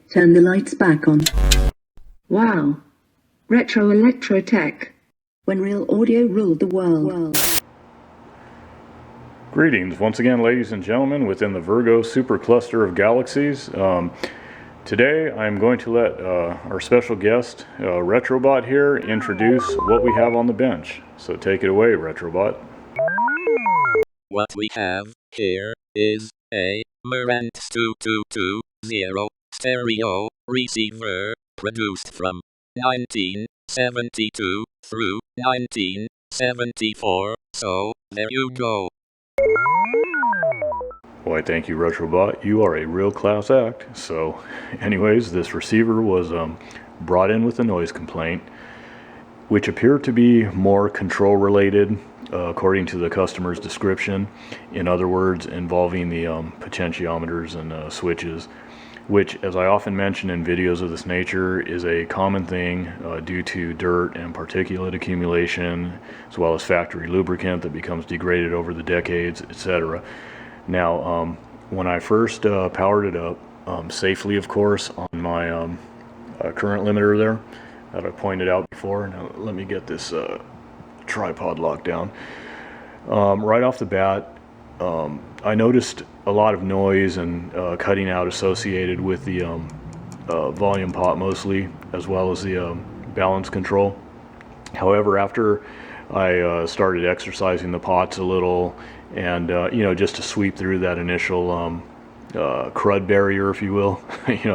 Turn the lights back on. Wow. Retro electro tech. When real audio ruled the world. Greetings once again, ladies and gentlemen, within the Virgo supercluster of galaxies. Today I'm going to let our special guest, Retrobot here, introduce what we have on the bench. So take it away, Retrobot. What we have here is a Marantz 2220 stereo receiver produced from 1972 through 1974, so there you go. Why, thank you, Retrobot. You are a real class act. So, anyways, this receiver was brought in with a noise complaint, which appeared to be more control related, according to the customer's description. In other words, involving the potentiometers and switches, which, as I often mention in videos of this nature, is a common thing due to dirt and particulate accumulation, as well as factory lubricant that becomes degraded over the decades, etc. Now, when I first powered it up, safely of course, on my current limiter there, that I pointed out before. Now let me get this tripod locked down. Right off the bat, I noticed a lot of noise and cutting out associated with the volume pot mostly, as well as the balance control. However, after I started exercising the pots a little, and just to sweep through that initial crud barrier, if you will,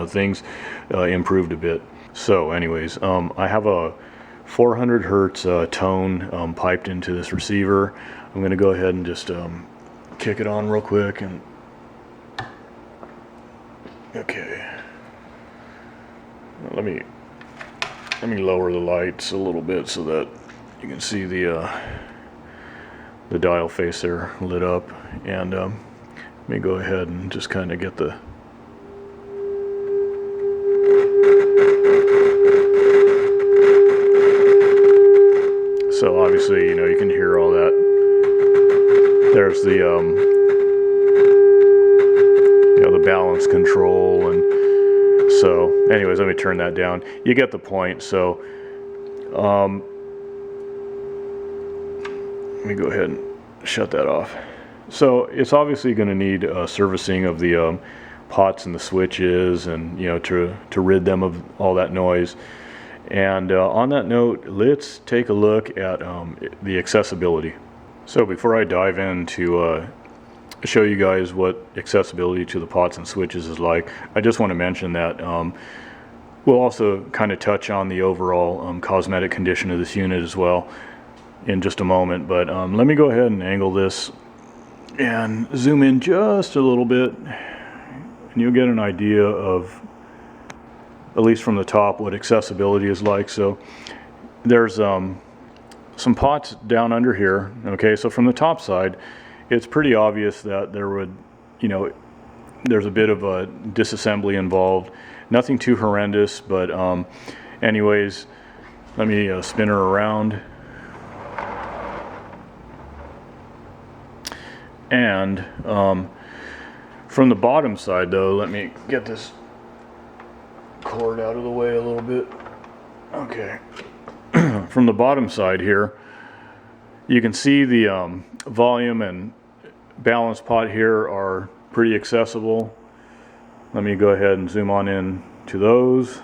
things improved a bit. So anyways, I have a 400 hertz tone piped into this receiver. I'm going to go ahead and just kick it on real quick. And okay, let me lower the lights a little bit so that you can see the dial face there lit up. And let me go ahead and just kind of get the so obviously, you can hear all that. There's the the balance control, and so anyways, let me turn that down. You get the point. So let me go ahead and shut that off. So it's obviously going to need servicing of the pots and the switches, and to rid them of all that noise. And on that note, let's take a look at the accessibility. So before I dive in to show you guys what accessibility to the pots and switches is like, I just want to mention that we'll also kind of touch on the overall cosmetic condition of this unit as well in just a moment. But let me go ahead and angle this and zoom in just a little bit, and you'll get an idea of, at least from the top, what accessibility is like. So there's some pots down under here. Okay, so from the top side, it's pretty obvious that there would, there's a bit of a disassembly involved. Nothing too horrendous, but anyways, let me spin her around. And from the bottom side though, let me get this cord out of the way a little bit. Okay. From the bottom side here, you can see the volume and balance pot here are pretty accessible. Let me go ahead and zoom on in to those.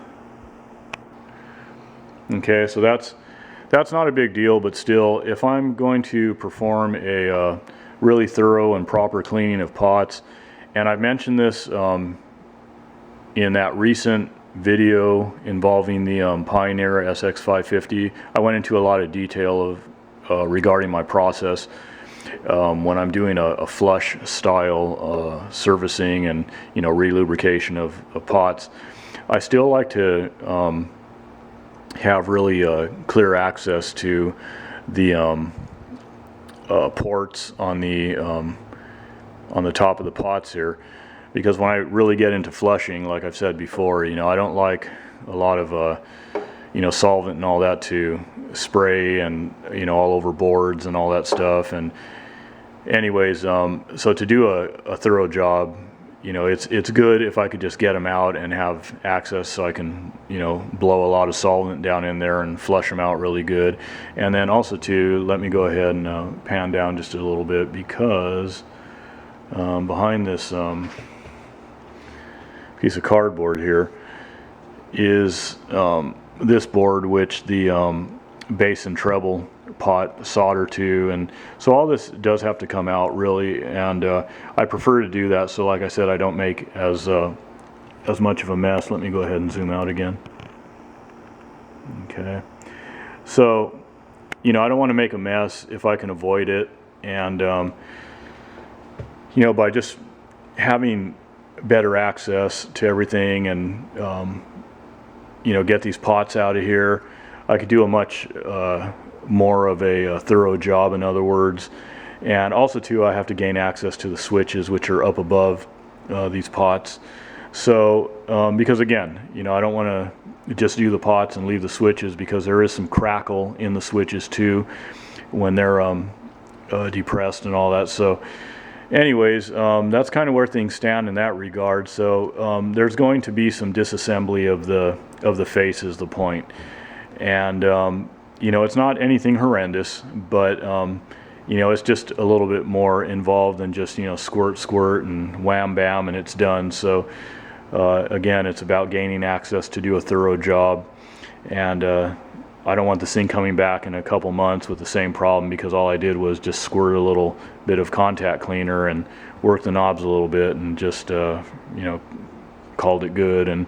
Okay, so that's not a big deal, but still, if I'm going to perform a really thorough and proper cleaning of pots, and I've mentioned this in that recent video involving the Pioneer SX550, I went into a lot of detail of regarding my process when I'm doing a flush style servicing and relubrication of pots. I still like to have really clear access to the ports on the top of the pots here, because when I really get into flushing, like I've said before, I don't like a lot of solvent and all that to spray and all over boards and all that stuff. And anyways, so to do a thorough job, you know, it's good if I could just get them out and have access so I can, you know, blow a lot of solvent down in there and flush them out really good. And then also too, let me go ahead and pan down just a little bit, because behind this piece of cardboard here is this board, which the bass and treble pot solder to, and so all this does have to come out really, and I prefer to do that, so like I said, I don't make as much of a mess. Let me go ahead and zoom out again. Okay, so you know, I don't want to make a mess if I can avoid it, and you know, by just having better access to everything and you know, get these pots out of here, I could do a much more of a thorough job, in other words. And also too, I have to gain access to the switches, which are up above these pots. So because again, you know, I don't want to just do the pots and leave the switches, because there is some crackle in the switches too when they're depressed and all that. So anyways, that's kind of where things stand in that regard. So there's going to be some disassembly of the face is the point. And you know, it's not anything horrendous, but you know, it's just a little bit more involved than just, you know, squirt, squirt, and wham, bam, and it's done. So again, it's about gaining access to do a thorough job, and I don't want this thing coming back in a couple months with the same problem, because all I did was just squirt a little bit of contact cleaner and work the knobs a little bit and just you know, called it good and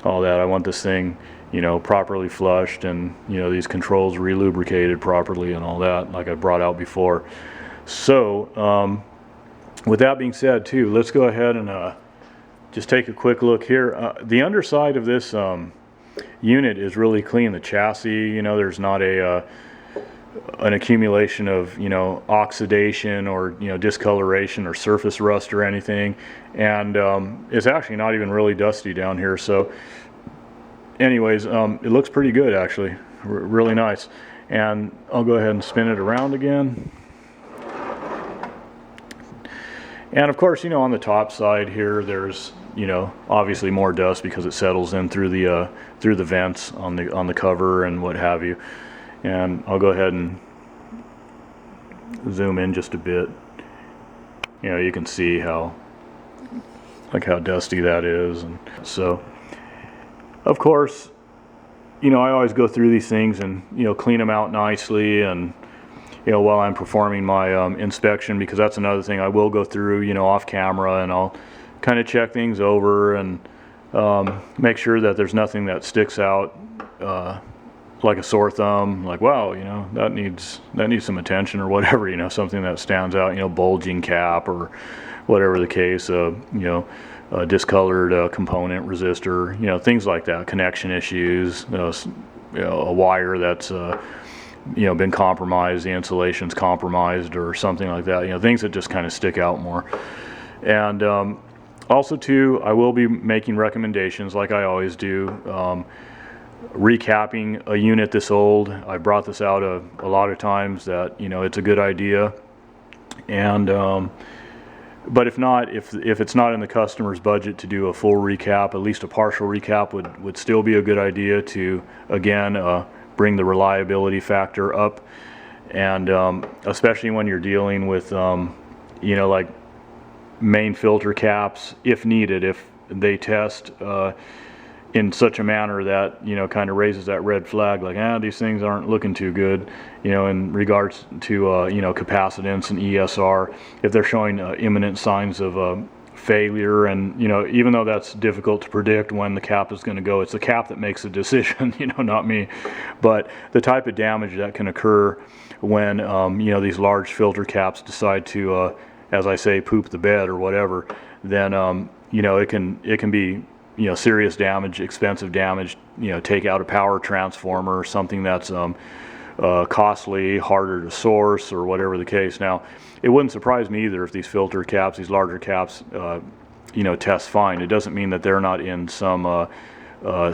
all that. I want this thing, you know, properly flushed, and you know, these controls relubricated properly and all that, like I brought out before. So with that being said too, let's go ahead and just take a quick look here. The underside of this unit is really clean. The chassis, you know, there's not an accumulation of, you know, oxidation or, you know, discoloration or surface rust or anything, and it's actually not even really dusty down here. So anyways, it looks pretty good actually, really nice. And I'll go ahead and spin it around again. And of course, you know, on the top side here, there's, you know, obviously more dust because it settles in through the vents on the cover and what have you. And I'll go ahead and zoom in just a bit. You know, you can see how dusty that is. And so of course, you know, I always go through these things and, you know, clean them out nicely, and you know, while I'm performing my inspection, because that's another thing I will go through, you know, off camera, and I'll kind of check things over and make sure that there's nothing that sticks out like a sore thumb, like, wow, you know, that needs some attention or whatever, you know, something that stands out, you know, bulging cap or whatever the case, you know, discolored component resistor, you know, things like that, connection issues, you know, a wire that's you know, been compromised, the insulation's compromised or something like that, you know, things that just kind of stick out more. And also too, I will be making recommendations like I always do, recapping a unit this old. I brought this out a lot of times that, you know, it's a good idea. And but if not, if it's not in the customer's budget to do a full recap, at least a partial recap would still be a good idea to, again, bring the reliability factor up. And especially when you're dealing with, you know, like main filter caps, if needed, if they test in such a manner that, you know, kind of raises that red flag, like, these things aren't looking too good, you know, in regards to, you know, capacitance and ESR, if they're showing imminent signs of failure. And, you know, even though that's difficult to predict when the cap is going to go, it's the cap that makes the decision, you know, not me. But the type of damage that can occur when, you know, these large filter caps decide to, as I say, poop the bed or whatever, then, you know, it can be, you know, serious damage, expensive damage, you know, take out a power transformer or something that's costly, harder to source, or whatever the case. Now, it wouldn't surprise me either if these filter caps, these larger caps, you know, test fine. It doesn't mean that they're not in some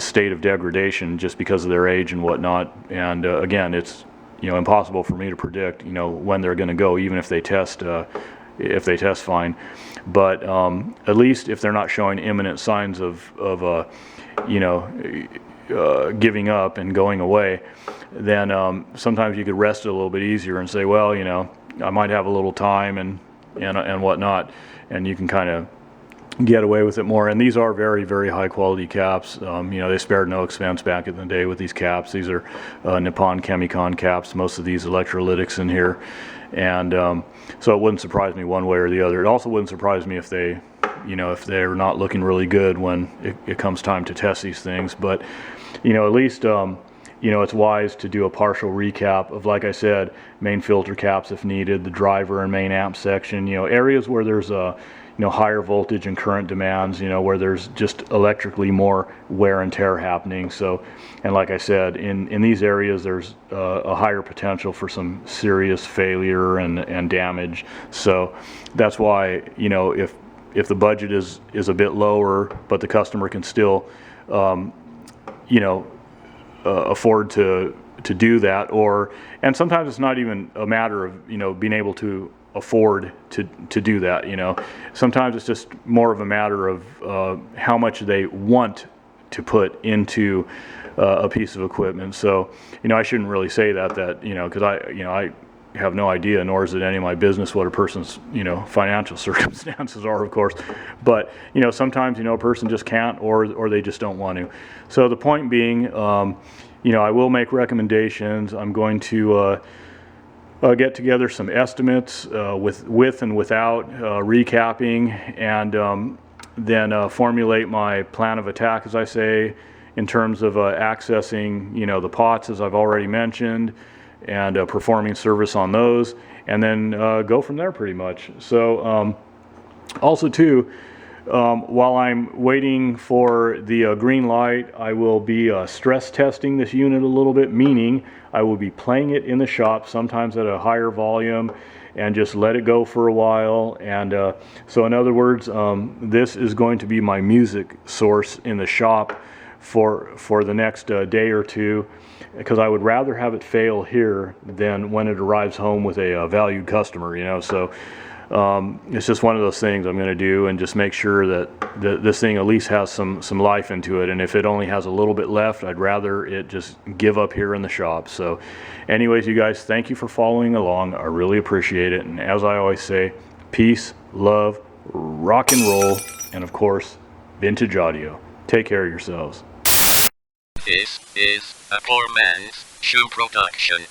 state of degradation just because of their age and whatnot. And again, it's, you know, impossible for me to predict, you know, when they're going to go, even if they test, if they test fine. But at least if they're not showing imminent signs of giving up and going away, then sometimes you could rest it a little bit easier and say, well, I might have a little time and whatnot, and you can kind of get away with it more. And these are very, very high quality caps. They spared no expense back in the day with these caps. These are Nippon Chemicon caps, most of these electrolytics in here. And so it wouldn't surprise me one way or the other. It also wouldn't surprise me if if they're not looking really good when it comes time to test these things. But, at least, it's wise to do a partial recap of, like I said, main filter caps if needed, the driver and main amp section, areas where there's higher voltage and current demands, where there's just electrically more wear and tear happening. So, and like I said, in these areas, there's a higher potential for some serious failure and damage. So that's why, if the budget is a bit lower, but the customer can still, afford to do that, and sometimes it's not even a matter of, being able to afford to do that. Sometimes it's just more of a matter of how much they want to put into a piece of equipment. So I shouldn't really say that because I have no idea, nor is it any of my business what a person's financial circumstances are, of course. But sometimes a person just can't, or they just don't want to. So the point being, I will make recommendations. I'm going to get together some estimates with and without recapping, and then formulate my plan of attack, as I say, in terms of accessing the pots, as I've already mentioned, and performing service on those, and then go from there pretty much. So also too, while I'm waiting for the green light, I will be stress testing this unit a little bit, meaning I will be playing it in the shop, sometimes at a higher volume, and just let it go for a while. And so in other words, this is going to be my music source in the shop for the next day or two, because I would rather have it fail here than when it arrives home with a valued customer, so it's just one of those things I'm going to do, and just make sure that this thing at least has some life into it. And if it only has a little bit left, I'd rather it just give up here in the shop. So anyways, you guys, thank you for following along. I really appreciate it. And as I always say, peace, love, rock and roll, and of course, vintage audio. Take care of yourselves. This is a poor man's shoe production.